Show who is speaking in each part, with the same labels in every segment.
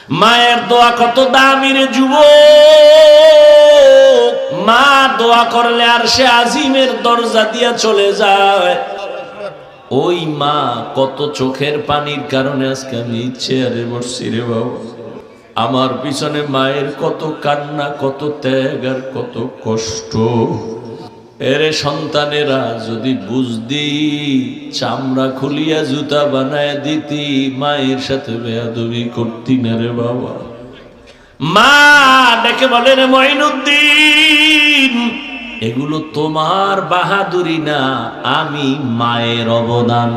Speaker 1: মায়ের দোয়া কত দামি রে যুবক। মা দোয়া করলে আরশে আজিমের দরজা দিয়া চলে যায়। ওই মা কত চোখের পানির কারণে আজকে আমি চেয়ারে বসছি রে বাবা। আমার পিছনে মায়ের কত কান্না, কত ত্যাগ আর কত কষ্ট। এরে সন্তানেরা যদি বুঝদি, চামড়া খুলিয়া জুতা বানায় দিতি, মায়ের সাথে বেয়াদবি করতি না রে বাবা। মা ডেকে বলে রে মঈনুদ্দিন, এগুলো তোমার বাহাদুরি না, আমি মায়ের অবদান।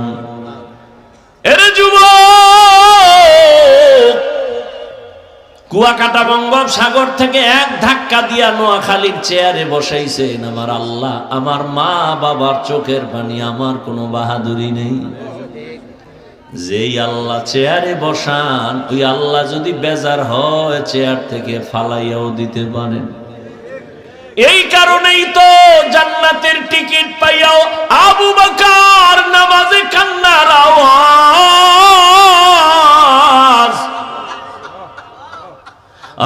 Speaker 1: এরে যুবক, কুয়াকাটা বঙ্গোপসাগর থেকে এক ধাক্কা দিয়া নোয়াখালীর চেয়ারে বসাইছেন আমার আল্লাহ। আমার মা বাবার চোখের পানি, আমার কোনো বাহাদুরি নেই। যেই আল্লাহ চেয়ারে বসান, ওই আল্লাহ যদি বেজার হয় চেয়ার থেকে ফালাইয়াও দিতে পারেন। এই কারণেই তো জান্নাতের টিকিট পাইয়াও আবু বকর নামাজে কান্নার আওয়াজ।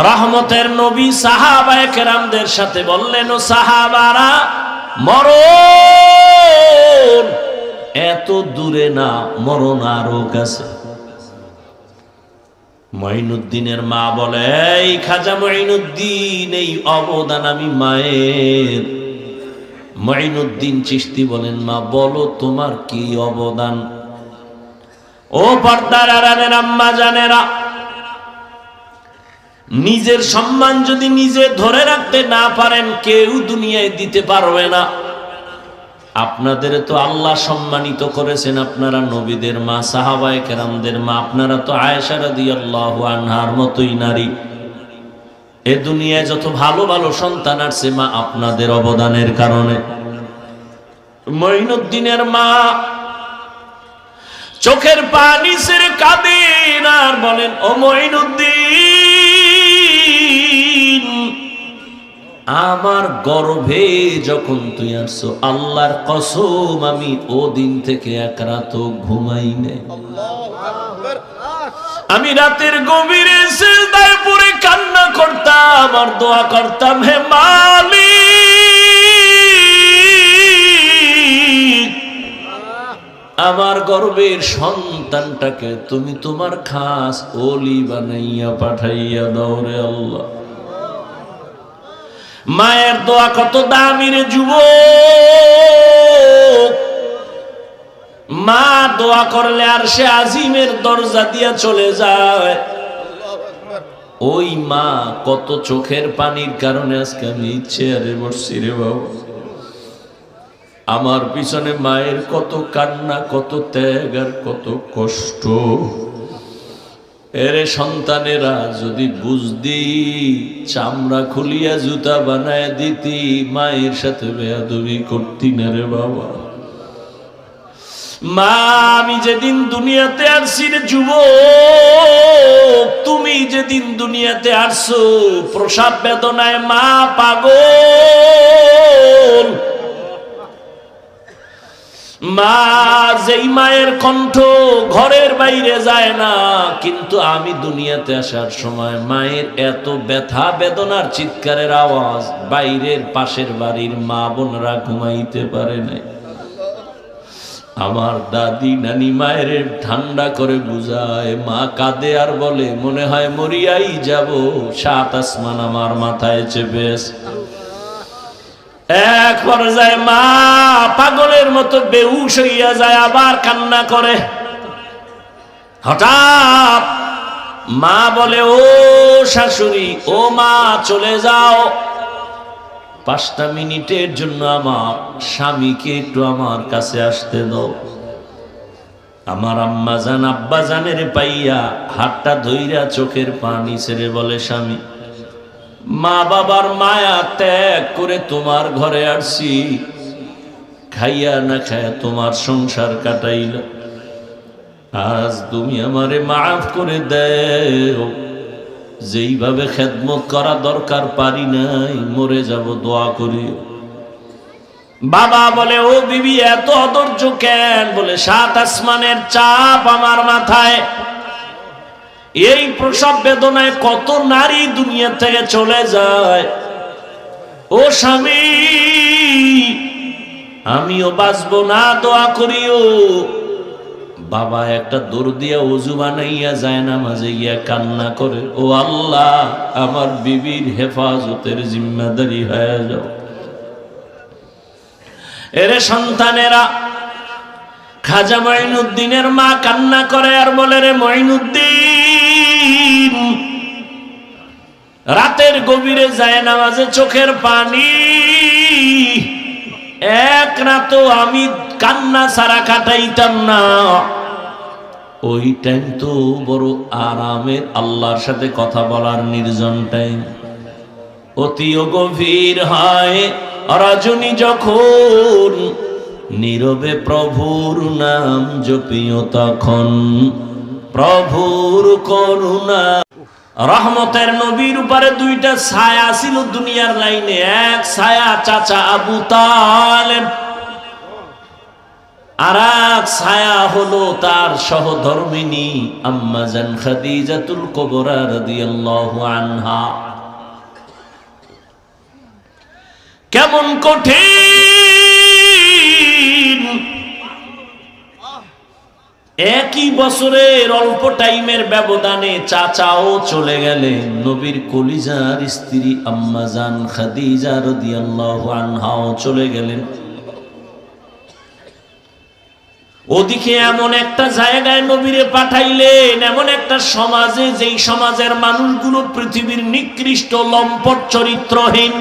Speaker 1: রহমতের নবী সাহাবায়ে কেরামদের সাথে বললেন, ও সাহাবারা, মরণ এত দূরে না, মরণ আরো কাছে। মঈনুদ্দিনের মা বলে, এই খাজা মঈনুদ্দিন, এই অবদান আমি মায়ের। মঈনুদ্দিন চিশতি বলেন, মা বলো তোমার কি অবদান। ও পর্দার আড়ালের আম্মা জানেরা, নিজের সম্মান যদি নিজে ধরে রাখতে না পারেন, কেউ দুনিয়ায় দিতে পারবে না। আপনাদের তো আল্লাহ সম্মানিত করেছেন, আপনারা নবীদের মা, সাহাবায়ে কেরামদের মা, আপনারা তো আয়েশা রাদিয়াল্লাহু আনহার মতোই নারী। এ দুনিয়ায় যত ভালো ভালো সন্তান আসছে, মা আপনাদের অবদানের কারণে। মঈনুদ্দিনের মা চোখের পানি ছেড়ে কাঁদেন আর বলেন, ও মঈনুদ্দিন, আমার গর্ভে যখন তুই আসছো, আল্লাহর কসম আমি ও দিন থেকে এক রাতও ঘুমাই নাই। আমি রাতের গভীরে সিজদায় পড়ে কান্না করতাম আর দোয়া করতাম, হে মালিক, আমার গর্ভের সন্তানটাকে তুমি তোমার খাস ওলি বানাইয়া পাঠাইয়া দাও রে আল্লাহ। মায়ের দোয়া কত দামি রে যুবক। মা দোয়া করলে আরশে আজিমের দরজা দিয়া চলে যায়। ওই মা কত চোখের পানির কারণে আজকে আমি চেয়ারে বসছি রে বাবা। আমার পিছনে মায়ের কত কান্না, কত ত্যাগ আর কত কষ্ট। এরে সন্তানেরা যদি বুঝদি, চামড়া খুলিয়া জুতা বানায় দিতি, মায়ের সাথে বেয়াদবি করতি না রে বাবা। মা আমি যেদিন দুনিয়াতে আসছি রে যুবক, তুমি যেদিন দুনিয়াতে আসছো, প্রসব বেদনায় মা পাগল। মা যেই মায়ের কণ্ঠ ঘরের বাইরে যায় না, কিন্তু আমি দুনিয়াতে আসার সময় মায়ের এত ব্যথা বেদনার চিৎকারের আওয়াজ বাইরের পাশের বাড়ির মা বোনরা ঘুমাইতে পারে নাই। আমার দাদি নানি মায়ের ঠান্ডা করে বুঝায়, মা কাঁদে আর বলে, মনে হয় মরিয়াই যাব, 7 আসমান আমার মাথায় চেপে আছে। এক পর্যায়ে মা পাগলের মতো বেহুশ হইয়া যায়, আবার কান্না করে। হঠাৎ মা বলে, ও শাশুড়ি, ও মা চলে যাও, 5টা মিনিটের জন্য আমার স্বামীকে একটু আমার কাছে আসতে দাও। আমার আম্মা জান আব্বা জানের পাইয়া হাতটা ধইরা চোখের পানি ছেড়ে বলে, স্বামী, মা বাবার মায়া ত্যাগ করে তোমার ঘরে আসছি, খাইয়া না খায়া তোমার সংসার কাটাইল, আজ তুমি আমারে মাফ করে দেও। যেইভাবে খেদমত করা দরকার পারি নাই, মরে যাব, দোয়া করি। বাবা বলে, ও বিবি এত অধৈর্য কেন? বলে, 7 আসমানের চাপ আমার মাথায়, এই প্রসব বেদনায় কত নারী দুনিয়া থেকে চলে যায়। ও স্বামী, আমিও বাঁচবো না, দোয়া করিও। বাবা একটা দৌড় দিয়া ওযু বানাইয়া যায় নামাজে গিয়া কান্না করে, ও আল্লাহ, আমার বিবির হেফাজতের জিম্মাদারি হয়ে যাও। এরে সন্তানেরা, খাজা মঈনুদ্দিনের মা কান্না করে আর বলে, রে মঈনুদ্দিন, রাতের গভীরে যায় নামাজে চোখের পানি, এক রাতও আমি কান্না ছাড়া কাটাইতাম না। ওই টাইম তো বড় আরামের, আল্লাহর সাথে কথা বলার নির্জন টাইম। অতিও গভীর হয় রজনী যখন, নীরবে প্রভুর নাম জপিও তখন, প্রভুর করুণা। রহমতের নবীর উপরে দুইটা ছায়া ছিল দুনিয়ার লাইনে। এক ছায়া চাচা আবু তালেব, আর এক ছায়া হলো তার সহধর্মিনী আম্মা জান খাদিজাতুল কুবরা রাদিয়াল্লাহু আনহা। কেমন কঠিন! একই বছরের অল্প টাইমের ব্যবধানে চাচাও চলে গেলেন, নবীর কলিজার স্ত্রী আম্মা জান খাদিজা রাদিয়াল্লাহু আনহাও চলে গেলেন। ওদিকে এমন একটা জায়গায় নবীরে পাঠাইলেন, এমন একটা সমাজে, যেই সমাজের মানুষগুলো পৃথিবীর নিকৃষ্ট লম্পট চরিত্রহীন।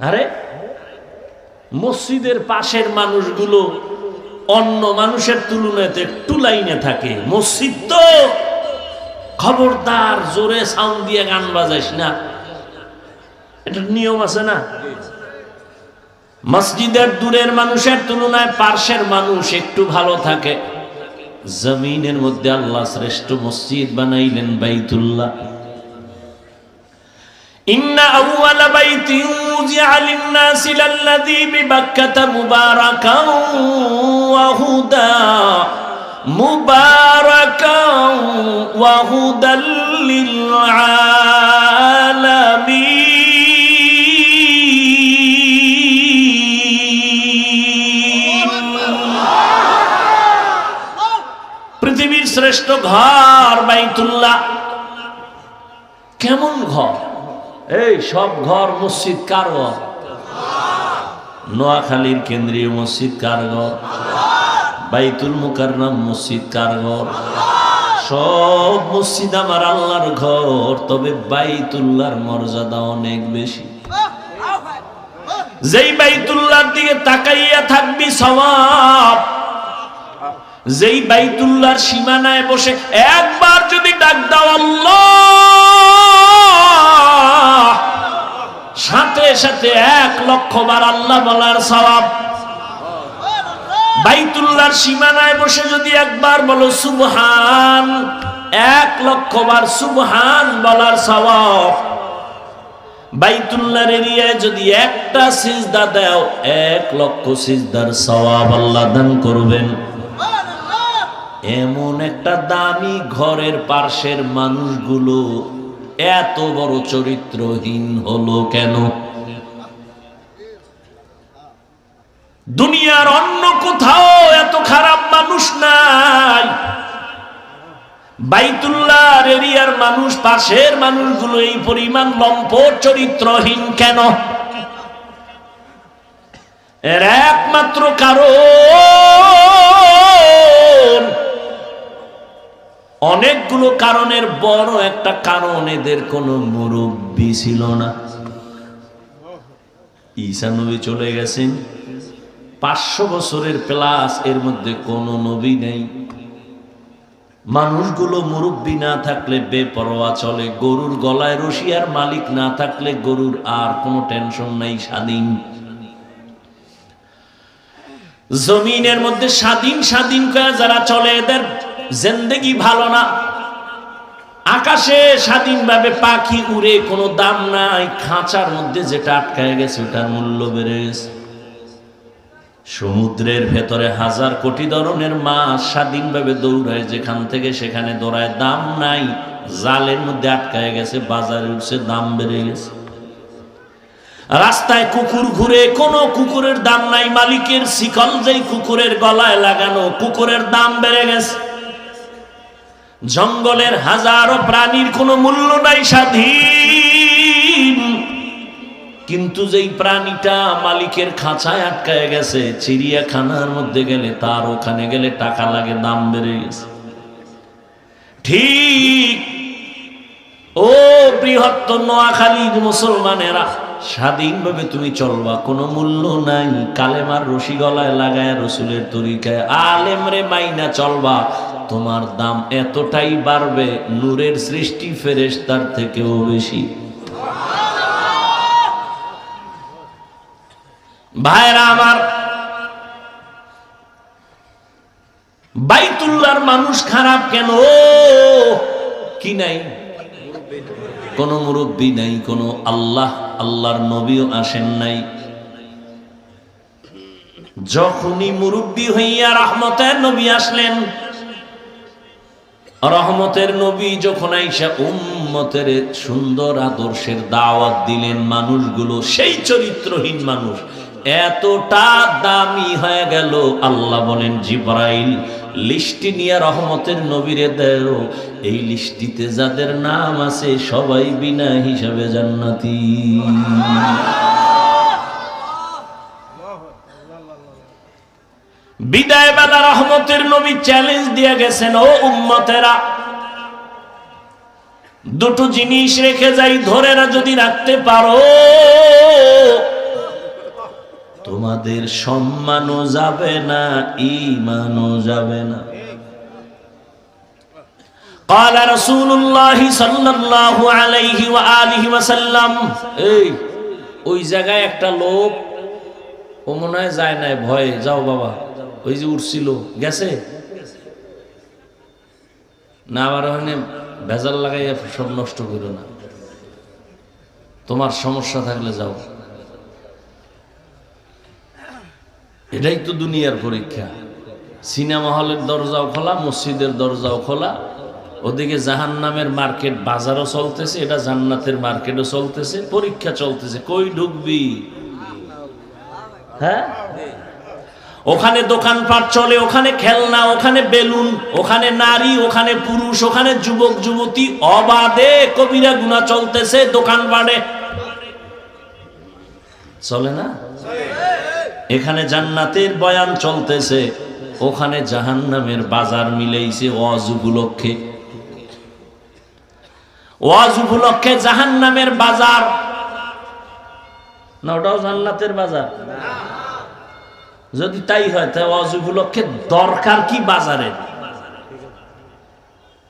Speaker 1: আরে মসজিদের পাশের মানুষগুলো অন্য মানুষের তুলনায় একটু লাইনে থাকে। মসজিদ তো, খবরদার জোরে সাউন্ড দিয়ে গান বাজাইস না, এটা নিয়ম আছে না? মসজিদের দূরের মানুষের তুলনায় পার্শ্বের মানুষ একটু ভালো থাকে। জমিনের মধ্যে আল্লাহ শ্রেষ্ঠ মসজিদ বানাইলেন বাইতুল্লাহ। ইন্না আউওয়ালা বাইতিন উযিআ লিন-নাসি লাল্লাযী বিবাক্কাতা মুবারাকান ওয়া হুদা, মুবারাকান ওয়া হুদাল লিল আলামিন। পৃথিবীর শ্রেষ্ঠ ঘর বাইতুল্লাহ। কেমন ঘর! এই সব ঘর মসজিদ কার ঘর? নোয়াখালীর কেন্দ্রীয় মসজিদ কার ঘর? বাইতুল মুকাররম মসজিদ কার ঘর? সব মসজিদ আমার আল্লাহর ঘর, তবে বাইতুল্লাহর মর্যাদা অনেক বেশি। যেই বাইতুল্লাহর দিকে তাকাইয়া থাকবি সওয়াব, যেই বাইতুল্লাহর সীমানায় বসে একবার যদি ডাক দাও আল্লাহ, সাথে সাথে 1,00,000 বার আল্লাহ বলার সওয়াব। বাইতুল্লাহর সীমানায় বসে যদি একবার বলো সুবহান, 1,00,000 বার সুবহান বলার সওয়াব। বাইতুল্লাহর এরিয়ায় যদি একটা সিজদা দাও, 1,00,000 সিজদার সওয়াব আল্লাহ দান করবেন। এমন একটা দামি ঘরের পার্শ্বের মানুষগুলো এত বড় চরিত্রহীন হলো কেন? দুনিয়ার অন্য কোথাও এত খারাপ মানুষ নাই। বাইতুল্লাহর এরিয়ার মানুষ, পাশের মানুষগুলো এই পরিমাণ লম্পট চরিত্রহীন কেন? এর একমাত্র কারণ, অনেকগুলো কারণের বড় একটা কারণ, এদের কোনো মুরব্বী ছিল না। ঈসা নবী চলে গেছেন, 500 বছরের প্লাস, এর মধ্যে কোনো নবী নেই। মানুষগুলো মুরব্বী না থাকলে বেপরোয়া চলে। গরুর গলায় রশি আর মালিক না থাকলে গরুর আর কোনো টেনশন নাই, স্বাধীন। জমিনের মধ্যে স্বাধীন স্বাধীন করে যারা চলে, এদের জিন্দেগি ভালো না। আকাশে স্বাধীনভাবে পাখি উড়ে, কোনো দাম নাই। খাঁচার মধ্যে যেটা আটকায় গেছে ওটার মূল্য বেড়ে গেছে। সমুদ্রের ভেতরে হাজার কোটি ধরনের মাছ স্বাধীনভাবে দৌড়ায়, যেখান থেকে সেখানে দৌড়ায়, দাম নাই, জালের মধ্যে আটকায় গেছে, বাজারে উঠছে, দাম বেড়ে গেছে। রাস্তায় কুকুর ঘুরে, কোন কুকুরের দাম নাই, মালিকের শিকল যেই কুকুরের গলায় লাগানো, কুকুরের দাম বেড়ে গেছে। জঙ্গলের হাজারো প্রাণীর কোনো মূল্য নাই, স্বাধীন, কিন্তু যেই প্রাণীটা মালিকের খাঁচায় আটকায় গেছে, চিড়িয়াখানার মধ্যে গেলে, তার ওখানে গেলে টাকা লাগে, দাম বেড়ে গেছে। ঠিক ও বৃহত্তর নোয়াখালীর মুসলমানেরা, স্বাধীনভাবে তুমি চলবা, কোনো মূল্য নাই, কালেমার রশি গলায় লাগায় রসুলের তরিকায় আলেমরে মাইনা চলবা, তোমার দাম এতটাই বাড়বে, নূরের সৃষ্টি ফেরেশতার থেকেও বেশি। ভাইরা আমার, বাইতুল্লাহর মানুষ খারাপ কেন? কি নাই? কোন মুরব্বী নাই, কোন আল্লাহর নবীও আসেন নাই। যখনই মুরব্বী হইয়া রহমতের নবী আসলেন, রহমতের নবী যখন আইসা উম্মতের সুন্দর আদর্শের দাওয়াত দিলেন, মানুষগুলো সেই চরিত্রহীন মানুষ এতটা দামি হয়ে গেল, আল্লাহ বলেন জিবরাইল লিস্টি নিয়ে রহমতের নবীরে দেও, এই লিস্টিতে যাদের নাম আছে সবাই বিনা হিসাবে জান্নাতি। বিদায় বেলা রহমতের নবী চ্যালেঞ্জ দিয়ে গেছেন, ও উম্মতেরা, দুটো জিনিস রেখে যাই, ধরে যদি রাখতে পারো, তোমাদের সম্মানও যাবে না, ঈমানও যাবে না। قال رسول الله صلى الله عليه وآله وسلم, এই ওই জায়গায় একটা লোক, ও মনে হয় যায় না, ভয়ে, যাও বাবা, ওই যে উঠছিল গেছে না, আবার ওখানে ভেজাল লাগাইয়া সব নষ্ট করো না, তোমার সমস্যা থাকলে যাও। এটাই তো দুনিয়ার পরীক্ষা। সিনেমা হলের দরজাও খোলা, মসজিদের দরজাও খোলা, ওদিকে জাহান্নামের মার্কেট বাজারও চলতেছে, এটা জান্নাতের মার্কেটও চলতেছে, পরীক্ষা চলতেছে, কই ঢুকবি? হ্যাঁ, ওখানে দোকানপাট চলে, ওখানে খেলনা, ওখানে বেলুন, ওখানে নারী, ওখানে পুরুষ, ওখানে যুবক যুবতী, অবাধে কবিরা গুনাহ চলতেছে দোকানপাটে, চলে না? এখানে জান্নাতের বয়ান চলতেছে, ওখানে জাহান্নামের বাজার মিলেইছে ওয়াজ উপলক্ষে, ওয়াজ উপলক্ষে জাহান্নামের বাজার না, ওটাও জান্নাতের বাজার। যদি তাই হয়, তাই ওয়াজ উপলক্ষে দরকার কি বাজারের?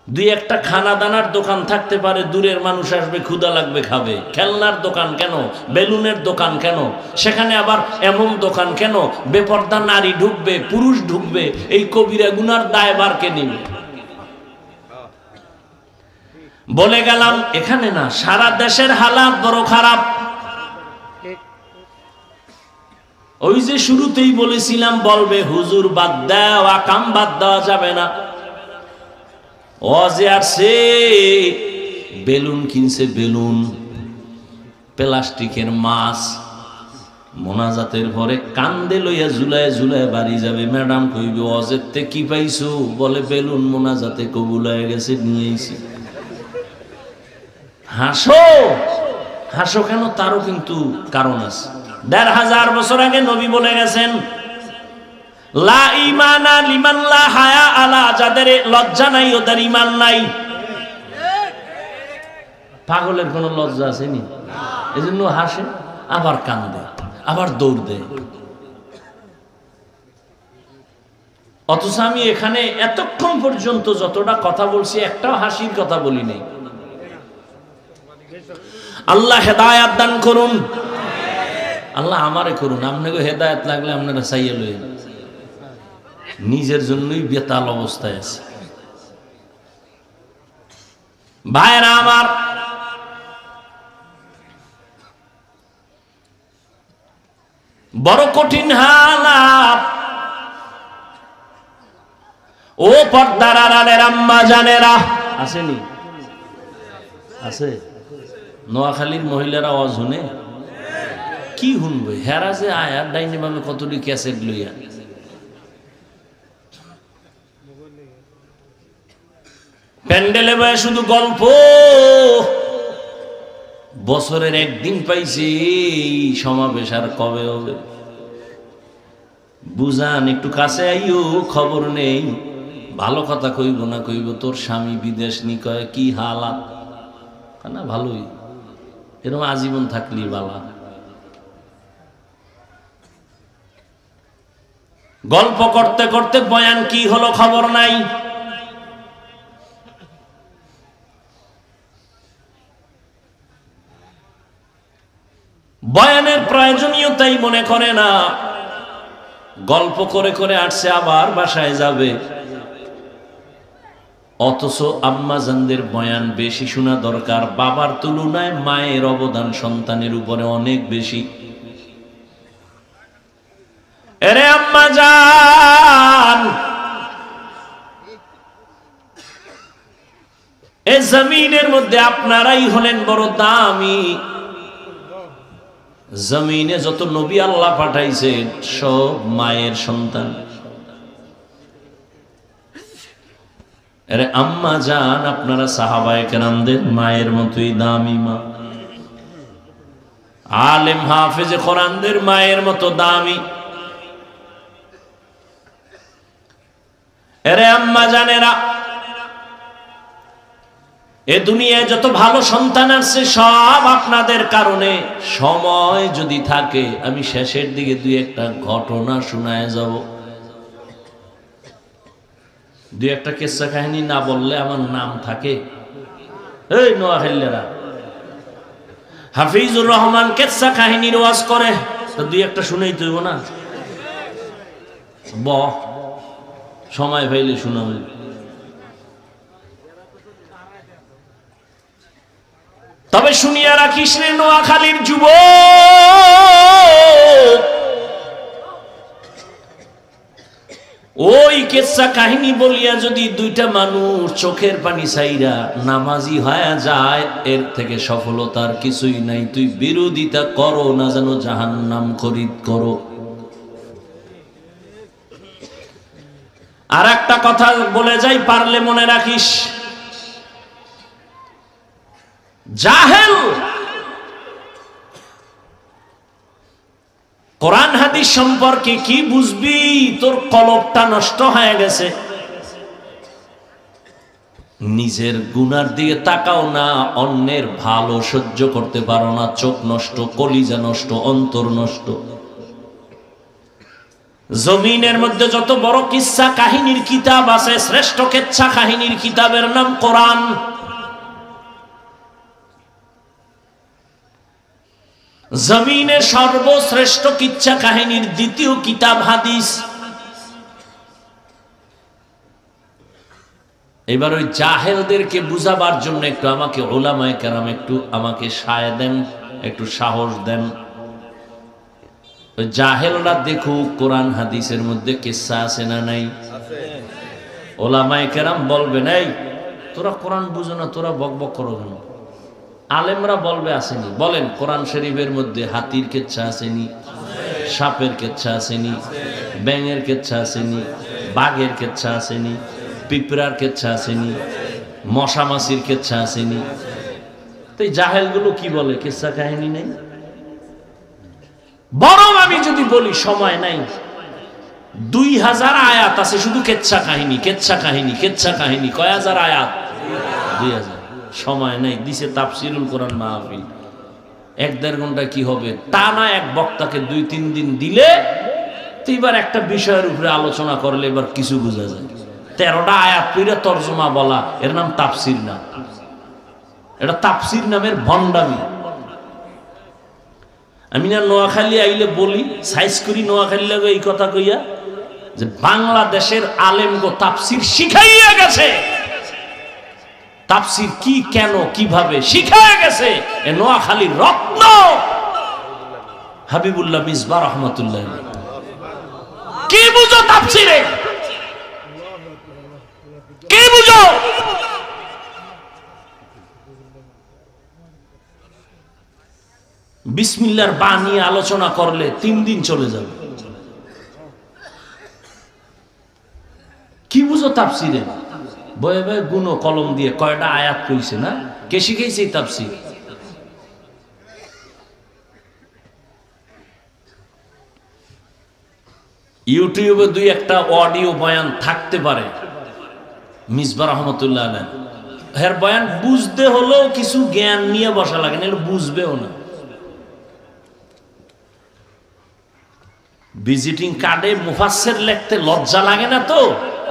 Speaker 1: দুই একটা খানা দানার দোকান থাকতে পারে, দূরের মানুষ আসবে, ক্ষুধা লাগবে, খাবে। খেলনার দোকান কেন? বেলুনের দোকান কেন? সেখানে আবার এমন দোকান কেন বেপর্দা নারী ঢুকবে, পুরুষ ঢুকবে? এই কবিরা গুনার দায়ভার কে নিবে? বলে গেলাম এখানে না, সারা দেশের হালাত বড় খারাপ। ওই যে শুরুতেই বলেছিলাম, বলবে হুজুর বাদ দাও, আকাম বাদ দেওয়া যাবে না। ওয়াজে আসছে, বেলুন কিনছে, বেলুন, প্লাস্টিকের মাছ, মোনাজাতের পরে কান্দে লইয়া ঝুলায় ঝুলায় বাড়ি যাবে। ম্যাডাম কইবে ওয়াজের তে কি পাইছো? বলে বেলুন মোনাজাতে কবুল হয়ে গেছে, নিয়ে আইছি। হাসো, হাসো কেন? তারও কিন্তু কারণ আছে। ১৫০০ বছর আগে নবী বলে গেছেন, লা ঈমানা লিমান লা হায়া আলা, যাদের লজ্জা নাই ওদের ঈমান নাই। পাগলের কোনো লজ্জা আছে নি? এজন্য হাসে, আবার কান্দে, আবার দৌড় দেয়। অথচ আমি এখানে এতক্ষণ পর্যন্ত যতটা কথা বলছি, একটাও হাসির কথা বলি নাই। আল্লাহ হেদায়াত দান করুন, আল্লাহ আমারে করুন। আপনাকে হেদায়াত লাগলে আপনারা চাইয়ে লইন, নিজের জন্যই বেতাল অবস্থায় আছে। ভাইরা আমার, বড় কঠিন হালাত। ও পর্দার আড়ালের আম্মা জানেরা, আসেনি? আছে? নোয়াখালীর মহিলারা আওয়াজ শুনে কি শুনবে? হেরা যে আয়ার ডাইনি বামে কতটি ক্যাসেট লইয়া প্যান্ডেলে বয়ে শুধু গল্প। বছরের একদিন পাইছে এই সমাবেশ, আর কবে হবে বুঝান? একটু কাছে আইও, খবর নেই। ভালো কথা কইব না কইব তোর স্বামী বিদেশ নি, কয় কি হালাত না? ভালোই, এরকম আজীবন থাকলি বালা। গল্প করতে করতে বয়ান কি হলো খবর নাই। বয়ানের প্রয়োজনীয়তাই মনে করে না, গল্প করে করে আসছে, আবার বাসায় যাবে। অথচ আম্মাজানদের বয়ান বেশি শোনা দরকার। বাবার তুলনায় মায়ের অবদান সন্তানের উপরে অনেক বেশি। এরে আম্মাজান, এ জমিনের মধ্যে আপনারাই হলেন বড় দামি। জমিনে যত নবী আল্লাহ পাঠাইছেন সব মায়ের সন্তান। আরে আম্মা জান, আপনারা সাহাবায়ে কেরামদের মায়ের মতোই দামি মা। আলেম হাফেজে কোরআনদের মায়ের মতো দামি। আরে আম্মা জানেরা, এ দুনিয়ায় যত ভালো সন্তান আছে সব আপনাদের কারণে। সময় যদি থাকে আমি শেষের দিকে দুই একটা ঘটনা শোনায় যাব। দুই একটা কিস্সা কাহিনী না বললে আমার নাম থাকে। এই নোয়াখালীরা, হাফিজুর রহমান কিস্সা কাহিনীর ওয়াজ করে, তো দুই একটা শুনেই তুইব না? সময় পাইলে শোনাবে। তবে শুনিয়া রাখিস রে নোয়াখালীর যুবক, ওই কিস্সা কাহিনী বলিয়া যদি দুইটা মানুষ চোখের পানি ছাইরা নামাজি হয়ে যায়, এর থেকে সফলতার কিছুই নাই। তুই বিরোধিতা করো না যেন জাহান্নাম খরিদ করো। আর একটা কথা বলে যাই, পারলে মনে রাখিস, জাহেল কোরআন হাদিস সম্পর্কে কি বুঝবি? তোর কলবটা নষ্ট হয়ে গেছে। নিজের গুনার দিকে তাকাও না, অন্যের ভালো সহ্য করতে পারো না। চোখ নষ্ট, কলিজা নষ্ট, অন্তর নষ্ট। জমিনের মধ্যে যত বড় কিস্সা কাহিনীর কিতাব আছে, শ্রেষ্ঠ কিস্সা কাহিনীর কিতাবের নাম কোরআন। জমিনের সর্বশ্রেষ্ঠ কিচ্ছা কাহিনীর দ্বিতীয় কিতাব হাদিস। এবার ওই জাহেলদেরকে বুঝাবার জন্য একটু আমাকে উলামায়ে কেরাম একটু আমাকে সায় দেন, একটু সাহস দেন। ওই জাহেলরা দেখুক কোরআন হাদিসের মধ্যে কিচ্ছা আছে না নাই। উলামায়ে কেরাম বলবেন, এই তোরা কোরআন বুঝো না, তোরা বকবক করো কেন? আলেমরা বলবে আসেনি। বলেন, কোরআন শরীফের মধ্যে হাতির কেচ্ছা আসেনি, সাপের কেচ্ছা আসেনি, ব্যাঙের কেচ্ছা আসেনি, বাঘের কেচ্ছা আসেনি, পিঁপড়ার কেচ্ছা আসেনি, মশা মাছির কেচ্ছা আসেনি। তো এই জাহেলগুলো কি বলে? কেচ্ছা কাহিনী নেই। বরং আমি যদি বলি সময় নাই, 2000 আয়াত আছে শুধু কেচ্ছা কাহিনী, কেচ্ছা কাহিনী, কেচ্ছা কাহিনী। কয় হাজার আয়াত? 2000। সময় নাই, দিছে তাফসিরুল কোরআন মাহফিল, 1-1.5 ঘন্টা কি হবে? তা না, এক বক্তাকে 2-3 দিন দিলে তো এবার একটা বিষয়ের উপরে আলোচনা করলে এবার কিছু বোঝা যায়। 13টা আয়াত পড়ে তরজমা বলা, এর নাম তাফসির না। এটা তাফসির নামের ভণ্ডামি। আমি না নোয়াখালী আইলে বলি, সাইজ করি নোয়াখালী লাগে এই কথা কইয়া, যে বাংলাদেশের আলেমগো তাফসির শিখাইয়া গেছে। তাফসির কি, কেন, কিভাবে শিখায় গেছে। এ নোয়াখালীর রত্ন হাবিবুল্লাহ মিসবাহ রাহমাতুল্লাহ। কি বুঝো তাফসীরে, কি বুঝো? বিসমিল্লাহর বা নিয়ে আলোচনা করলে 3 দিন চলে যাবে। কি বুঝো তাফসীরে? বয়ে বয়ে গুনো কলম দিয়ে কয়টা আয়াত কইছে না, কে শিখাইছে তাফসীর? ইউটিউবে 2-1টা অডিও বয়ান থাকতে পারে মিসবাহ রাহমাতুল্লাহ আলাইহি, এর বয়ান বুঝতে হলেও কিছু জ্ঞান নিয়ে বসা লাগে, না বুঝবেও না। ভিজিটিং কার্ডে মুফাসসির লিখতে লজ্জা লাগে না তো,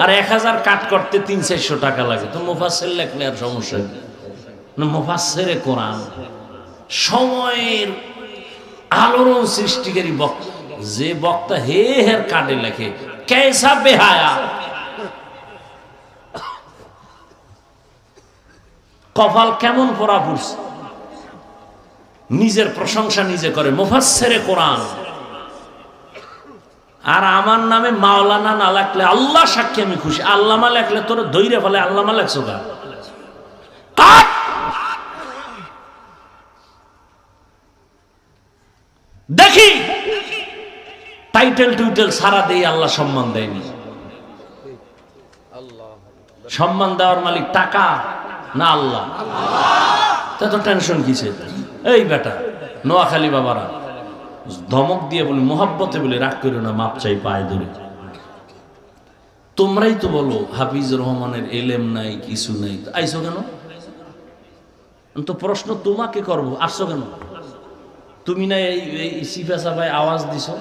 Speaker 1: আর 1000 কাট করতে 300-400 টাকা লাগে, তো মুফাসসির লিখলে আর সমস্যা কি? না, মুফাসসিরে কোরআন সময়ের আলোড়ন সৃষ্টিকারী বক্তা, যে বক্তা হের কার্ডে লেখে কেসা বেহায়া, কপাল কেমন পরা পড়ছে, নিজের প্রশংসা নিজে করে মুফাসসিরে কোরআন। আর আমার নামে মাওলানা না লাগলে আল্লাহ সাক্ষী আমি খুশি, আল্লামা লেখলে তোর ধৈর্য ফেলে আল্লামা লেখছো গা। দেখি টাইটেল টুইটেল সারা দেই, আল্লাহ সম্মান দেয়নি। সম্মান দেওয়ার মালিক টাকা না আল্লাহ? তো টেনশন কিসে? এই বেটা নোয়াখালী বাবারা ধমক দিয়ে বলি, মোহাব্বতে বলে রাগ করো না, মাপ চাই পায়ে ধরে। তোমরাই তো বলো হাফিজুর রহমানের এলেম নাই, কিছু নাই, আইসো কেন? তো প্রশ্ন তোমাকে করব, আসছো কেন? তুমি না এই সিফা সাফায় আওয়াজ দিছো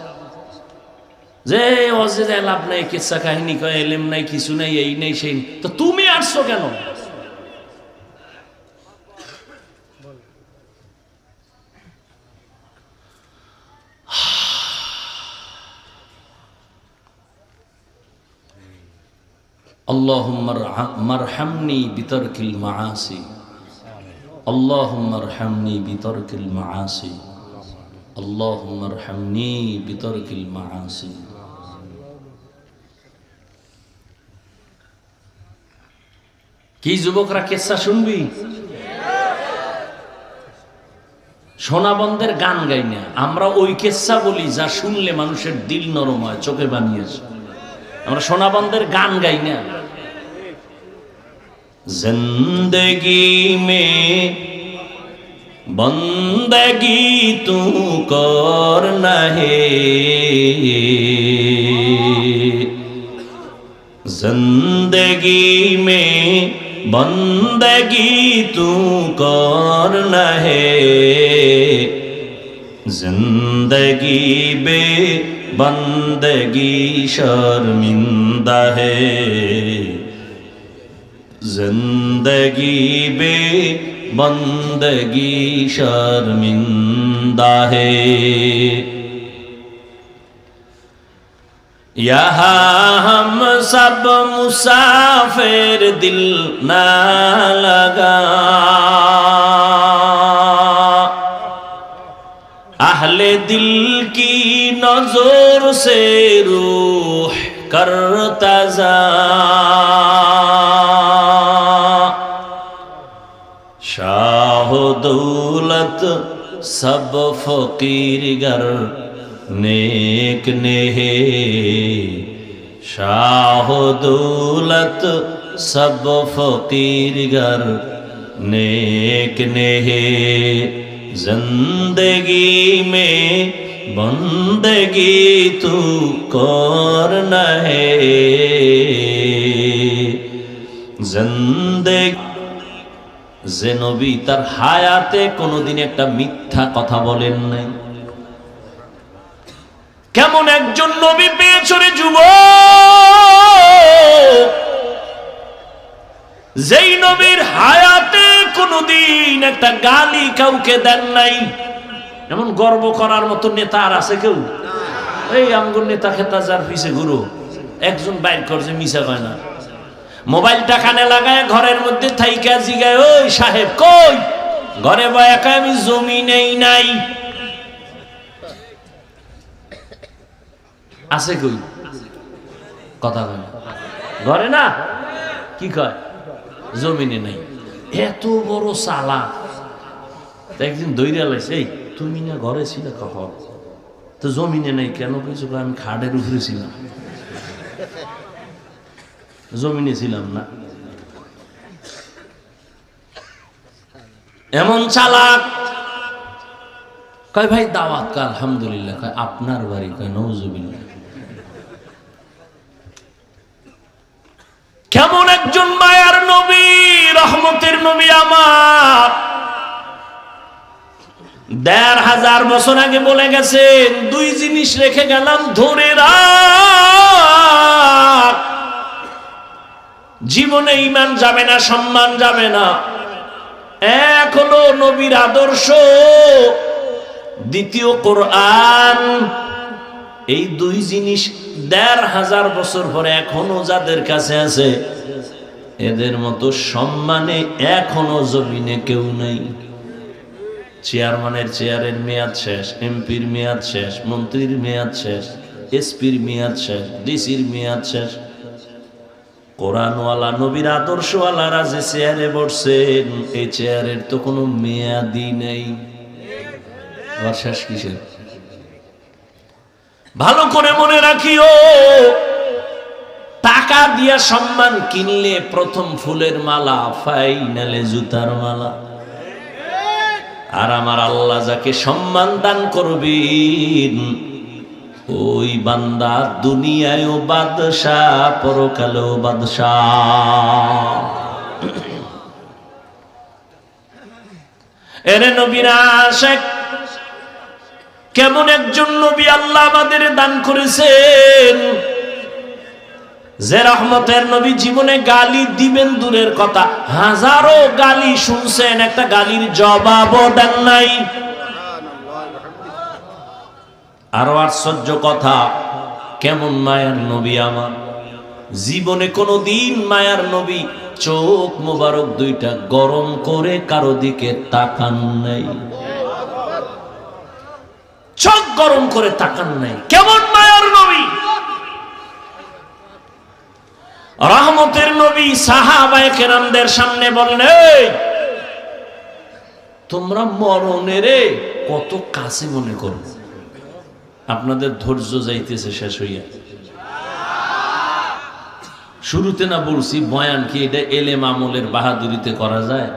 Speaker 1: যে অজে লাভ নাই, কিচ্ছা কাহিনী কয়, এলেম নাই, কিছু নাই, এই নেই সেই, তো তুমি আসছো কেন? আল্লাহুম্মা মারহামনি বিতারকিল মাআসি, আল্লাহুম্মা আরহামনি বিতারকিল মাআসি, আল্লাহুম্মা আরহামনি বিতারকিল মাআসি। কি যুবকরা কিসসা শুনবি? সোনাবন্ধের গান গাই না আমরা, ওই কিসসা বলি যা শুনলে মানুষের দিল নরম হয়, চোখে বানিয়েছে। আমরা সোনাবন্ধের গান গাই না। জিন্দগি মে বন্দগি তু করনা হে, জিন্দগি মে বন্দগি তু করনা হে, জিন্দগি বে बंदगी शर्मिंदा है, जिंदगी बे बंदगी शर्मिंदा है। यहाँ हम सब मुसाफिर दिल ना लगा, अहले दिल की नजर से रूह करता जा, शाह दौलत सब फकीर गर नेक ने है, शाह दौलत सब फकीर गर नेक ने है, जिंदगी में बंदगी तू करना है, जिंदगी। যে নবী তার হায়াতে কোনোদিন একটা মিথ্যা কথা বলেন নাই, কেমন একজন নবী পেয়েছো রে যুবক, যেই নবীর হায়াতে কোনোদিন একটা গালি কাউকে দেন নাই। এমন গর্ব করার মতো নেতা আর আছে কেউ? এই আমগুর নেতা খেতা যার পিছে ঘুরো, একজন বাইর করছে, মিশা কয় না। মোবাইলটা কানে লাগায় ঘরের মধ্যে থাইকা জিগায়, ওই সাহেব কই? ঘরে বয়াকা আমি জমি নেই নাই। আছে কই? কথা কয় না, ঘরে না, কি কয় জমিনে নাই। এত বড় চালাক, একদিন দৈরা লাইছে, এই তুমি না ঘরে ছিলে কখন? তো জমিনে নাই কেন? কিছু আমি খাটের উপরে ছিলাম, জমিনে ছিলাম না। এমন চালাক। কয় ভাই দাওয়াত কা? আলহামদুলিল্লাহ। কয় আপনার বাড়ি? কয় নওজুবিল্লাহ। কেমন একজন মায়ার নবী, রহমতের নবী আমার ১৫০০ বছর আগে বলে গেছেন, দুই জিনিস রেখে গেলাম, ধরে রাখ। জীবনে ঈমান যাবে না, সম্মান যাবে না। এক হলো নবীর আদর্শ, দ্বিতীয় কোরআন। এই দুই জিনিস ১৫০০ বছর পরে এখনো যাদের কাছে আছে, এদের মতো সম্মানে এখনো জমিনে কেউ নেই। চেয়ারম্যানের চেয়ারের মেয়াদ শেষ, এমপির মেয়াদ শেষ, মন্ত্রীর মেয়াদ শেষ, এসপির মেয়াদ শেষ, ডিসির মেয়াদ শেষ। কোরআনওয়ালা নবীর আদর্শওয়ালারা যে চেয়ারে বসছেন, এই চেয়ারের তো কোনো মেয়াদই নেই। আবার শেষ কিসের? ভালো করে মনে রাখিও, টাকা দিয়া সম্মান কিনলে প্রথম ফুলের মালা, ফাইনালে জুতার মালা। আর আমার আল্লাহ যাকে সম্মান দান করবেন, ওই বান্দা দুনিয়ায়ও বাদশাহ, পরকালেও বাদশাহ। এরে নবীরা আশিক, কেমন একজন নবী আল্লাহ আমাদের দান করেছেন, যে রহমতের নবী জীবনে গালি দিবেন দূরের কথা, হাজারো গালি শুনছেন, একটা গালির জবাবও দেন নাই। আরো আশ্চর্য কথা, কেমন মায়ার নবী আমার, জীবনে কোনদিন মায়ার নবী চোখ মোবারক দুইটা গরম করে কারো দিকে তাকান নাই, চোখ গরম করে তাকান নাই। কেমন মায়ার নবী, রহমতের নবী। সাহাবায়ে কেরামদের সামনে বলেন, এই তোমরা মরণের কত কাছে মনে করো, আপনাদের ধৈর্য যাইতেছে শেষ হইয়া। শুরুতে না বলছি বয়ান কি এটা এলেম আমলের বাহাদুরিতে করা যায়?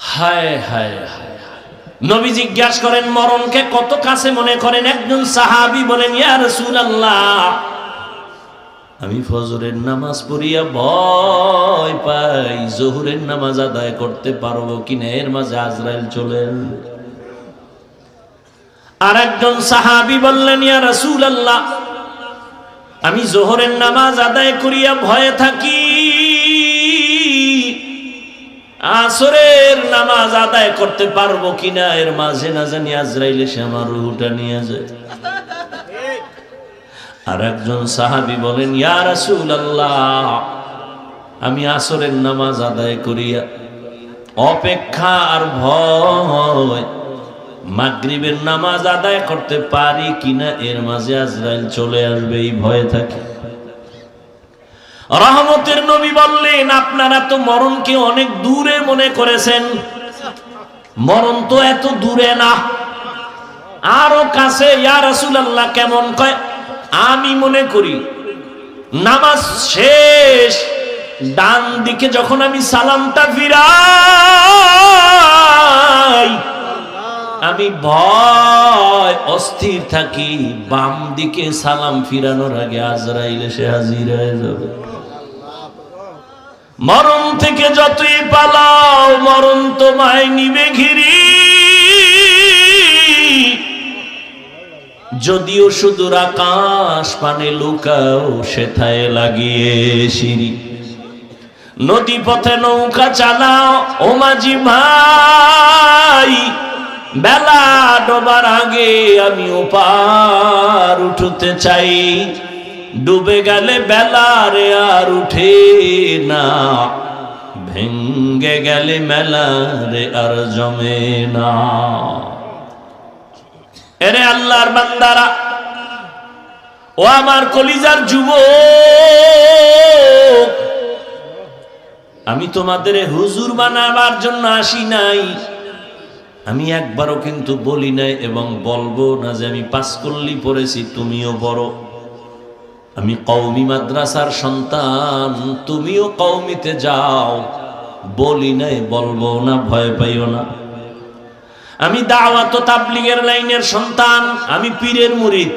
Speaker 1: হায় হায় হায়। নবী জিজ্ঞাসা করেন মরণকে কত কাছে মনে করেন? একজন সাহাবী বলেন, ইয়া রাসূলুল্লাহ, আমি ফজরের নামাজ পড়িয়া ভয় পাই জোহরের নামাজ আদায় করতে পারবো কিনা, এর মাঝে আজরাইল চলে আসবে। আর একজন সাহাবী বললেন, ইয়া রাসূলুল্লাহ, আমি জোহরের নামাজ আদায় করিয়া ভয়ে থাকি, আসরের নামাজ আদায় করতে পারবো কিনা, এর মাঝে না জানি আজরাইল এসে আমার রূহটা নিয়ে যায়। আর একজন সাহাবী বলেন, ইয়া রাসূলুল্লাহ, আমি আসরের নামাজ আদায় করিয়া অপেক্ষা আর ভয় মাগরিবের নামাজ আদায় করতে পারি কিনা, এর মাঝে আজরাইল চলে আসবে, এই ভয়ে থাকি। রহমতের নবী বললেন, আপনারা তো মরণকে অনেক দূরে মনে করেছেন, মরণ তো এত দূরে না, আরো কাছে। ইয়া রাসূলুল্লাহ কেমন? কয়, আমি মনে করি নামাজ শেষ, ডান দিকে যখন আমি সালামটা ফিরাই, আমি ভয় অস্থির থাকি, বাম দিকে সালাম ফিরানোর আগে আজরাইল এসে হাজির হয়ে যাবে। মরণ থেকে যতই পালাও, মরণ তোমায় নিবে ঘিরি, যদিও সুদূর আকাশ পানে লুকাও, সেথায় লাগিয়ে সিঁড়ি। নদী পথে নৌকা চালাও ও মাঝি ভাই, বেলা ডোবার আগে আমি ওপার উঠতে চাই, ডুবে গেলে বেলা রে আর উঠে না, ভেঙ্গে গেলে মেলারে আর জমে না। এরে আল্লাহর বান্দারা, ও আমার কলিজার যুবক, আমি তোমাদের হুজুর বানাবার জন্য আসি নাই। আমি একবারও কিন্তু বলি নাই এবং বলবো না যে আমি পাঁচকল্লি পড়েছি, তুমিও বড়। আমি কওমি মাদ্রাসার সন্তান, তুমিও কওমিতে যাও, বলি নাই, বলবো না, ভয় পাইও না। আমি দাওয়াত ও তাবলীগের লাইনের সন্তান, আমি পীরের মুরিদ,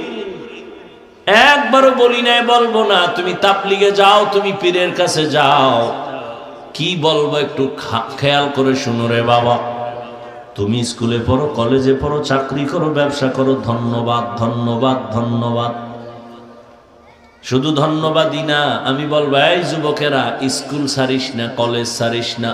Speaker 1: একবারও বলি নাই, বলবো না। তুমি তাবলীগে যাও, তুমি পীরের কাছে যাও, কি বলবো একটু খেয়াল করে শুনো রে বাবা। তুমি স্কুলে পড়ো, কলেজে পড়ো, চাকরি করো, ব্যবসা করো, ধন্যবাদ ধন্যবাদ ধন্যবাদ। শুধু ধন্যবাদই না, আমি বলবো এই যুবকেরা, স্কুল ছাড়িস না, কলেজ ছাড়িস না,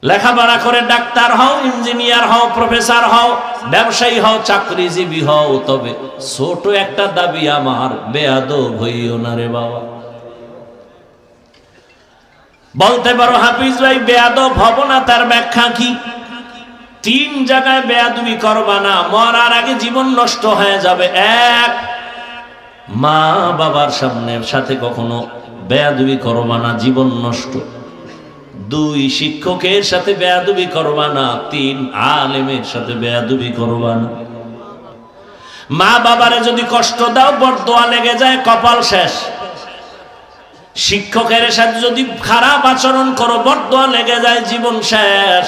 Speaker 1: লেখাপড়া করে ডাক্তার হও, ইঞ্জিনিয়ার হও, প্রফেসর হও, ব্যবসায়ী হও, চাকরিজীবী হও। তবে ছোট একটা দাবি আমার, বেয়াদব হইও না রে বাবা। বলতে পারো হাফিজ ভাই বেয়াদব হব না, তার ব্যাখ্যা কি? 3 জায়গায় বেয়াদবি করবা না, মরার আগে জীবন নষ্ট হয়ে যাবে। 1, মা বাবার সাথে কখনো বেয়াদবি করবা না, জীবন নষ্ট। 2, শিক্ষকের সাথে বেয়াদবি করবা না। 3, আলেমের সাথে বেয়াদবি করবা না। মা বাবারে যদি কষ্ট দাও, বরদোয়া লেগে যায়, কপাল শেষ। শিক্ষকের সাথে যদি খারাপ আচরণ করো, বরদোয়া লেগে যায়, জীবন শেষ।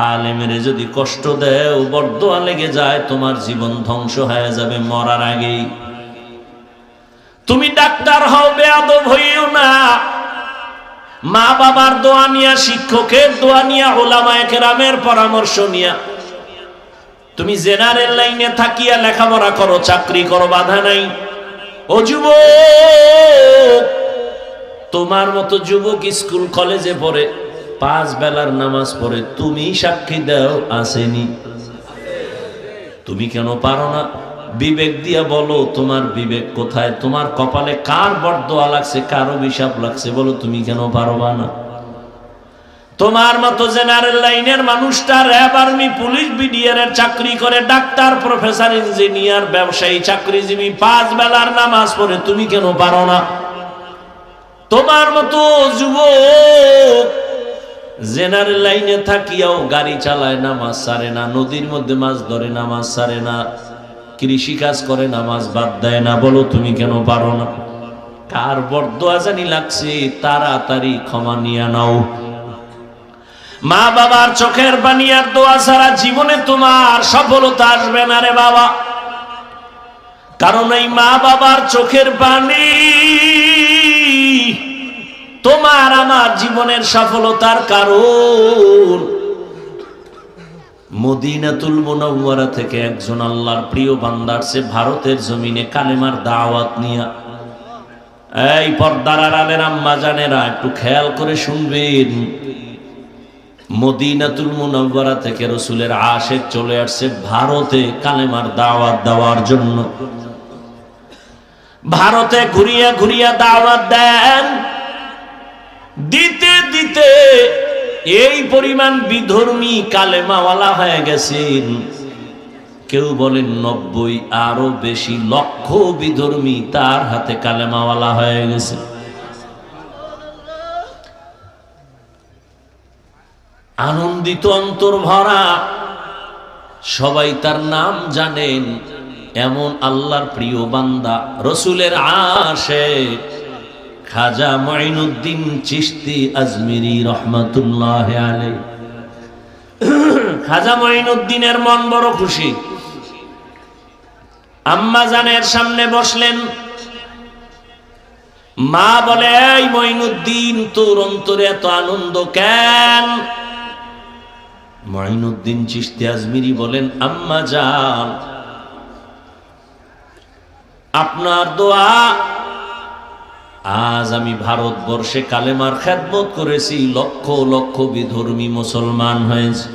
Speaker 1: আলেমের যদি কষ্ট দেও, বরদোয়া লেগে যায়, তোমার জীবন ধ্বংস হয়ে যাবে মরার আগেই। তুমি ডাক্তার হও, বেয়াদব হইও না। মা বাবার দোয়া নিয়া, শিক্ষকের দোয়া নিয়া, উলামায়ে কেরামের পরামর্শ নিয়া তুমি জেনারেল লাইনে থাকিয়া লেখাপড়া করো, চাকরি করো, বাধা নাই। ও যুবক, তোমার মতো যুবক স্কুল কলেজে পড়ে, 5 বেলার নামাজ পড়ে, তুমি সাক্ষী দাও আসেনি? তুমি কেন পারো না? বিবেক দিয়া বলো, তোমার বিবেক কোথায়? তোমার কপালে কার বরদোয়া লাগছে, কার অভিশাপ লাগছে, বলো, তুমি কেন পারবা না? তোমার মতো জেনারেল লাইনের মানুষটা র্যাব, আর্মি, পুলিশ, বিডিআর এর চাকরি করে, ডাক্তার, প্রফেসর, ইঞ্জিনিয়ার, ব্যবসায়ী, চাকরিজীবী, 5 বেলার নামাজ পড়ে, তুমি কেন পারো না? তোমার মতো যুবক জেনারেল লাইনে থাকিয়াও গাড়ি চালায়, নামাজ ছাড়ে না, নদীর মধ্যে মাছ ধরে, নামাজ ছাড়ে না, কৃষি কাজ করে, নামাজ বাদ দেয় না, বলো তুমি কেন পারো না? কার বরদোয়া জানি লাগছে, তাড়াতাড়ি ক্ষমা নিয়ে নাও। মা বাবার চোখের পানি আর দোয়া ছাড়া জীবনে তোমার সফলতা আসবে না রে বাবা। কারণ এই মা বাবার চোখের পানি তোমার আমার জীবনের সফলতার কারণ। মদিনাতুল মুনাওয়ারা থেকে একজন আল্লাহর প্রিয় বান্দা আসছে ভারতের জমিনে কালেমার দাওয়াত নিয়া। এই পর্দার আড়ালের আম্মা জানেরা, একটু খেয়াল করে শুনবেন। মদিনাতুল মুনাওয়ারা থেকে রাসূলের আশিক চলে আসছে ভারতে কালেমার দাওয়াত দেওয়ার জন্য। ভারতে ঘুরিয়া ঘুরিয়া দাওয়াত দেন, দিতে দিতে এই পরিমাণ বিধর্মী কালেমাওয়ালা হয়ে গেছেন। কেউ বলেন 90, আরো বেশি লক্ষ বিধর্মী তার হাতে কালেমাওয়ালা হয়ে গেছে। আনন্দিত অন্তর ভরা, সবাই তার নাম জানেন। এমন আল্লাহর প্রিয় বান্দা, রসুলের আশিক খাজা মুঈনুদ্দিন চিশতি আজমিরি রহমাতুল্লাহ আলাইহি। খাজা মুঈনুদ্দিনের মন বড় খুশি। আম্মা জানের সামনে বসলেন। মা বলে, এই মুঈনুদ্দিন, তোর অন্তরে এত আনন্দ কেন? মুঈনুদ্দিন চিশতি আজমিরি বলেন, আম্মা জান, আপনার দোয়া আজ আমি ভারতবর্ষে কালেমার খেদমত করেছি, লক্ষ লক্ষ বিধর্মী মুসলমান হয়েছে।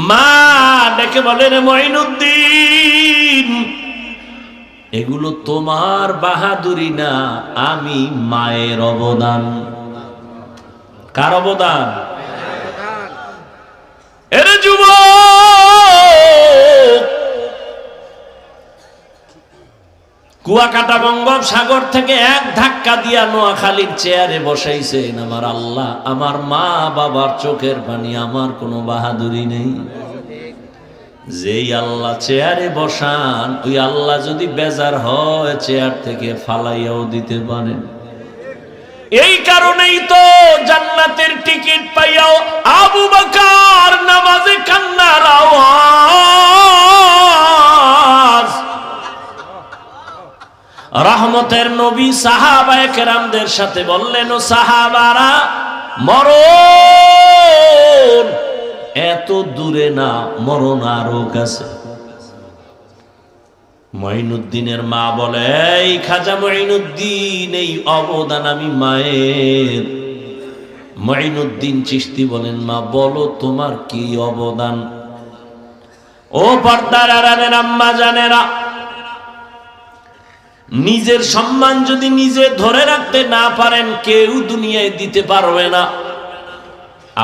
Speaker 1: মা ডেকে বলেন, মুঈনুদ্দিন, এগুলো তোমার বাহাদুরি না, আমি মায়ের অবদান। কার অবদান? এর যুবক, কুয়াকাটা বঙ্গোপসাগর থেকে এক ধাক্কা দিয়া নোয়াখালীর চেয়ারে বসাইছেন আমার আল্লাহ। আমার মা বাবার চোখের পানি, আমার কোনো বাহাদুরি নেই। যেই আল্লাহ চেয়ারে বসান, ওই আল্লাহ যদি বেজার হয় চেয়ার থেকে ফালাইয়াও দিতে পারেন। এই কারণেই তো জান্নাতের টিকিট পাইয়াও আবু বকর নামাজে কান্নার আওয়াজ। রহমতের নবী সাহাবায়ে কেরামদের সাথে বললেন, ও সাহাবারা, মরণ এত দূরে না, মরণ আরো কাছে। মঈনুদ্দিনের মা বলে, এই খাজা মঈনুদ্দিন, এই অবদান আমি মায়ের। মঈনুদ্দিন চিশতি বলেন, মা বলো তোমার কি অবদান? ও পর্দার আড়ালের আম্মা জানেরা, নিজের সম্মান যদি নিজে ধরে রাখতে না পারেন, কেউ দুনিয়ায় দিতে পারবে না।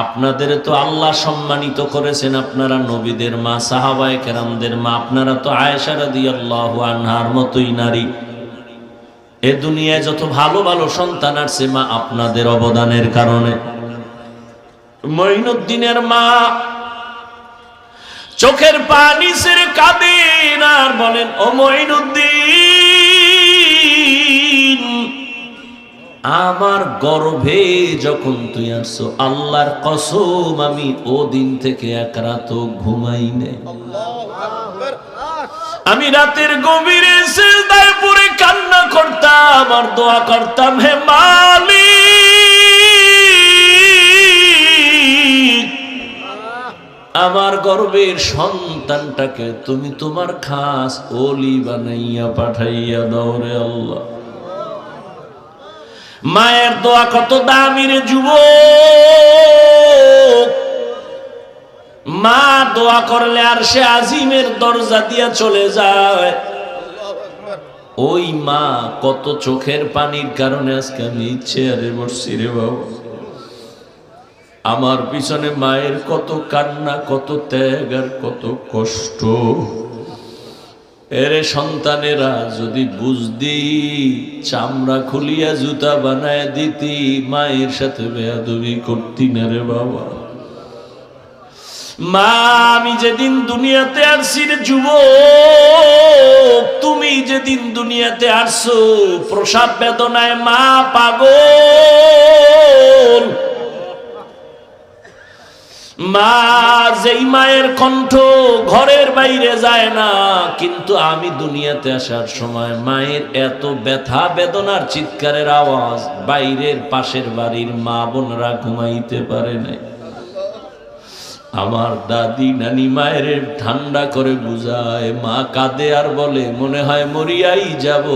Speaker 1: আপনাদের তো আল্লাহ সম্মানিত করেছেন, আপনারা নবীদের মা, সাহাবায়ে কেরামদের মা, আপনারা তো আয়েশা রাদিয়াল্লাহু আনহার মতোই নারী। এ দুনিয়ায় যত ভালো ভালো সন্তান আসছে, মা আপনাদের অবদানের কারণে। মঈনুদ্দিনের মা চোখের পানি ছেড়ে কাঁদেন আর বলেন, ও মঈনুদ্দিন, আমার গর্ভে যখন তুই আসছো, আল্লাহর কসম আমি ও দিন থেকে এক রাত ঘুমাই নাই। আমি রাতের গভীরে সিজদায় পড়ে কান্না করতাম আর দোয়া করতাম, হে মালিক, আমার গর্ভের সন্তানটাকে তুমি তোমার খাস ওলি বানাইয়া পাঠাইয়া দাও রে আল্লাহ। মায়ের দোয়া কত দামি রে যুবক। মা দোয়া করলে আর সে আজিমের দরজা দিয়া চলে যায়। ওই মা কত চোখের পানির কারণে আজকে আমি চেয়ারে বসছি রে বাবা। আমার পিছনে মায়ের কত কান্না, কত ত্যাগ আর কত কষ্ট। এরে সন্তানেরা, যদি বুঝদি চামড়া খুলিয়া জুতা বানায় দিতি, মায়ের সাথে বেয়াদবি করতি না রে বাবা। মা, আমি যেদিন দুনিয়াতে আসছি রে যুবক, তুমি যেদিন দুনিয়াতে আসছো, প্রসব বেদনায় মা পাগল। মা, যেই মায়ের কণ্ঠ ঘরের বাইরে যায় না, কিন্তু আমি দুনিয়াতে আসার সময় মায়ের এত ব্যথা বেদনার চিৎকারের আওয়াজ বাইরের পাশের বাড়ির মা বোনরা ঘুমাইতে পারে না। আমার দাদি নানি মায়ের ঠান্ডা করে বুঝায়, মা কাঁদে আর বলে, মনে হয় মরিয়াই যাব,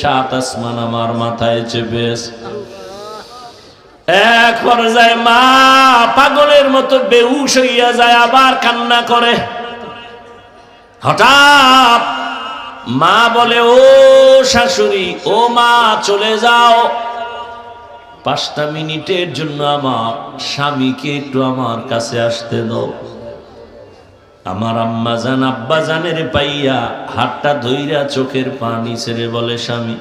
Speaker 1: সাত আসমান আমার মাথায় চেপে আছে। এক পর্যায়ে মা পাগলের মতো বেহুশ হইয়া যায়, আবার কান্না করে। হঠাৎ মা বলে, ও শাশুড়ি, ও মা, চলে যাও, 5টা মিনিটের জন্য আমার স্বামীকে একটু আমার কাছে আসতে দাও। আমার আম্মা জান আব্বা জানের পাইয়া হাতটা ধইরা চোখের পানি ছেড়ে বলে, স্বামী,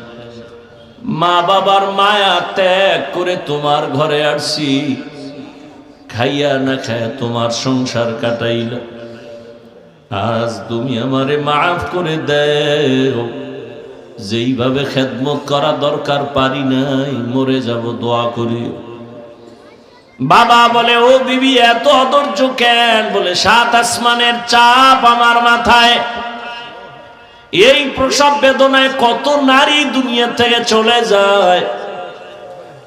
Speaker 1: মা বাবার মায়া ত্যাগ করে তোমার ঘরে আসছি, খাইয়া না খায়া তোমার সংসার কাটাইল। আজ তুমি আমারে মাফ করে দেও, যেইভাবে খেদমত করা দরকার পারি নাই, মরে যাব, দোয়া করি। বাবা বলে, ও বিবি, এত অধৈর্য কেন? বলে, 7 আসমানের চাপ আমার মাথায়। এই প্রসব বেদনায় কত নারী দুনিয়া থেকে চলে যায়।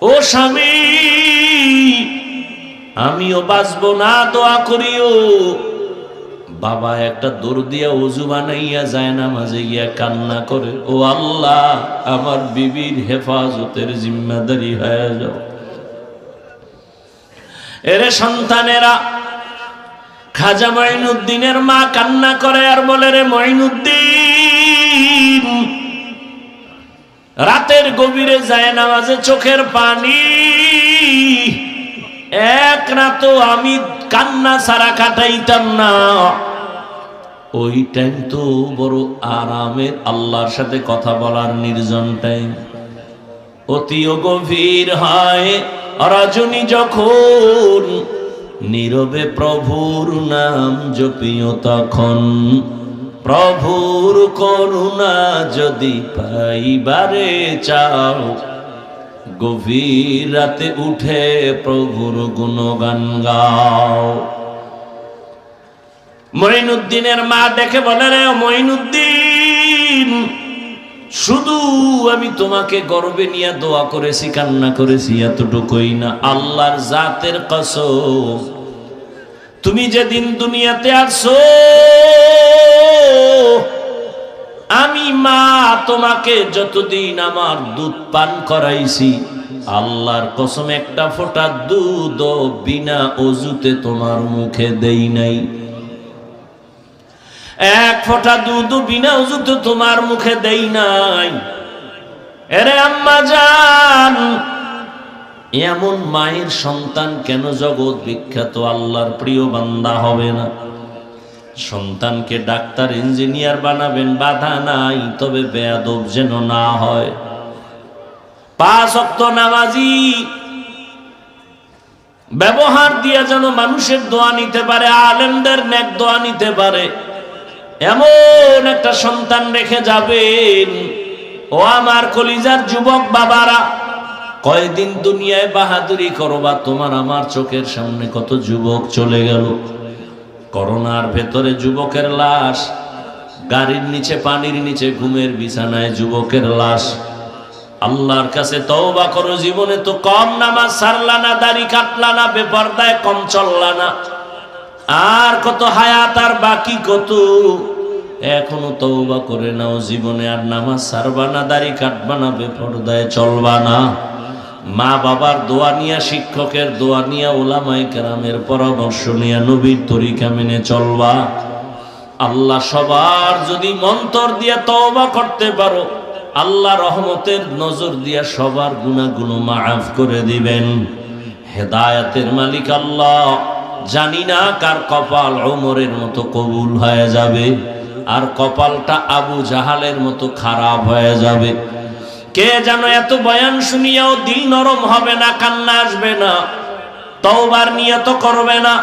Speaker 1: ও স্বামী, আমিও বাঁচবো না, দোয়া করিও। বাবা একটা দৌড় দিয়া ওযু বানাইয়া যায় না, মাঝে গিয়া কান্না করে, ও আল্লাহ, আমার বিবির হেফাজতের জিম্মাদারি হয়ে যাও। এরে সন্তানেরা, খাজা মঈনুদ্দিনের মা কান্না করে আর বলে, রে মঈনুদ্দিন, রাতের গভীরে যায় নামাজে চোখের পানি, এক রাতও আমি কান্না ছাড়া কাটাইতাম না। ওই টাইম তো বড় আরামের, আল্লাহর সাথে কথা বলার নির্জন টাইম। অতিও গভীর হয় রজনী যখন, নীরবে প্রভুর নাম জপিও তখন। প্রভুর করুণা যদি পাইবারে চাও, গভীর রাতে উঠে প্রভুর গুণগান গাও। মঈনুদ্দিনের মা দেখে বলে, রে মঈনুদ্দিন, শুধু আমি তোমাকে গর্বে নিয়ে দোয়া করেছি, কান্না করেছি, এতটুকুই না। আল্লাহর জাতের কসম, তুমি যেদিন দুনিয়াতে আসছো, আমি মা তোমাকে যতদিন আমার দুধ পান করাইছি, আল্লাহর কসম একটা ফোঁটা দুধ বিনা অজুতে তোমার মুখে দেই নাই। এক ফোঁটা দুধ বিনা অজুতে তোমার মুখে দেই নাই। এরে আম্মা জান, এমন মায়ের সন্তান কেন জগৎ বিখ্যাত আল্লাহর প্রিয় বান্দা হবে না? সন্তানকে ডাক্তার ইঞ্জিনিয়ার বানাবেন, বাধা নাই, তবে বেয়াদব যেন না হয়। 5 ওয়াক্ত নামাজি ব্যবহার দিয়া যেন মানুষের দোয়া নিতে পারে, আলেমদের নেক দোয়া নিতে পারে, এমন একটা সন্তান রেখে যাবেন। ও আমার কলিজার যুবক বাবারা, কয়দিন দুনিয়ায় বাহাদুরি করবা? তোমার আমার চোখের সামনে কত যুবক চলে গেল। করোনার ভেতরে যুবকের লাশ, গাড়ির নিচে, পানির নিচে, ঘুমের বিছানায় যুবকের লাশ। আল্লাহর কাছে তওবা করো। জীবনে তো কম নামাজ ছাড়লা না, দাড়ি কাটলা না, বেপরদায় কম চললা না, আর কত হায়াত, আর বাকি কত। এখনো তওবা করে নাও, জীবনে আর নামাজ ছাড়বা না, দাড়ি কাটবা না, বেপরদায় চলবা না। মা বাবার দোয়া নিয়া, শিক্ষকের দোয়া নিয়া, উলামায়ে কেরামের পরামর্শ নিয়া নবীর তরিকা মেনে চলবা। আল্লাহ সবার যদি মন্তর দিয়া তওবা করতে পারো, আল্লাহ রহমতের নজর দিয়া সবার গুনাহগুলো মাফ করে দিবেন। হেদায়েতের মালিক আল্লাহ। জানি না কার কপাল ওমরের মতো কবুল হয়ে যাবে, আর কপালটা আবু জাহালের মতো খারাপ হয়ে যাবে। কে যেন এত বয়ান শুনিয়াও দিল নরম হবে না, কান্না আসবে না, তওবার নিয়ত করবে না।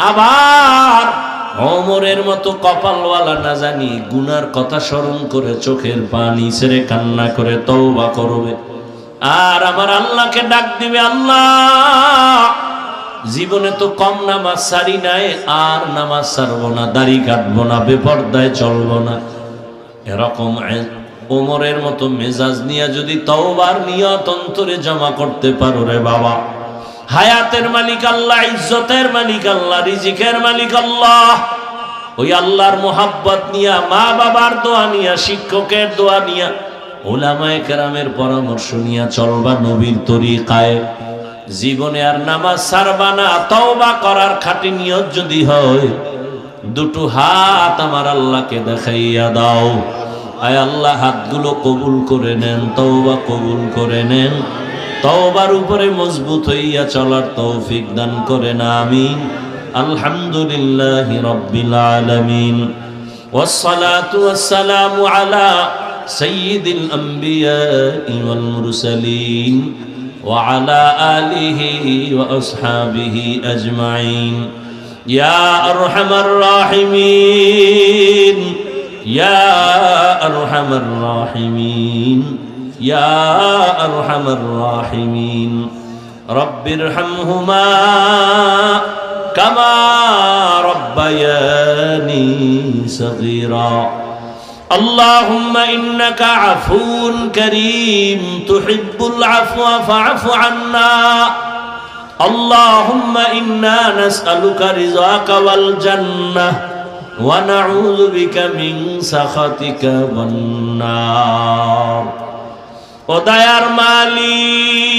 Speaker 1: আবার ওমরের মতো কপালওয়ালা না জানি গুনার কথা স্মরণ করে চোখের পানি ছেড়ে কান্না করে তওবা করবে, আর আমার আল্লাহকে ডাক দিবে, আল্লাহ জীবনে তো কম নামাজ ছাড়ি নাই, আর নামাজ ছাড়বো না, দাড়ি কাটবো না, বেপরদায় চলবো না। এরকম ওমরের মতো মেজাজ নিয়ে যদি তওবার নিয়ত অন্তরে জমা করতে পারো, রে বাবা, হায়াতের মালিক আল্লাহ, ইজ্জতের মালিক আল্লাহ, রিজিকের মালিক আল্লাহ। ওই আল্লাহর মোহাব্বত নিয়া, মা বাবার দোয়া নিয়া, শিক্ষকের দোয়া নিয়া, উলামায়ে কেরামের পরামর্শ নিয়া চলবা নবীর তরিকায়। জীবনে আর নামাজ ছাড়বা না। তওবা করার খাঁটি নিয়ত যদি হয়, দুটো হাত আমার আল্লাহকে দেখাইয়া দাও। আয় আল্লাহ, হাতগুলো কবুল করে নেন, তওবা কবুল করে নেন। তওবার উপরে মজবুত হইয়া চলার তৌফিক দান করেন, আমিন। আলহামদুলিল্লাহি রাব্বিল আলামিন, ওয়াসসালাতু ওয়াসসালামু আলা সাইয়্যিদিল আমবিয়াই ওয়াল মুরসালিন ওয়া আলা আলিহি ওয়া আসহাবিহি আজমাইন। ইয়া আরহামার রাহিমিন, ইয়া আরহামার রাহিমিন, ইয়া আরহামার রাহিমিন। রব্বিরহামহুমা কামা রব্বায়ানি সগীরা। আল্লাহুম্মা ইন্নাকা আফুন কারীম তুহিব্বুল আফওয়া ফা'ফু আন্না। আল্লাহুম্মা ইন্না নাসআলুকা রিযাকা ওয়াল জান্নাহ ওয়া নাউযু বিকা মিন সাখাতিকা ওয়ান নার। ও দয়ার মালিক,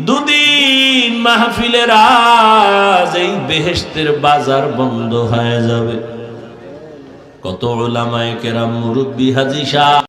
Speaker 1: দুদিন মাহফিলের আজ এই বেহেশতের বাজার বন্ধ হয়ে যাবে। কত উলামায়ে কেরাম, মুরব্বি, হাজী সাহেব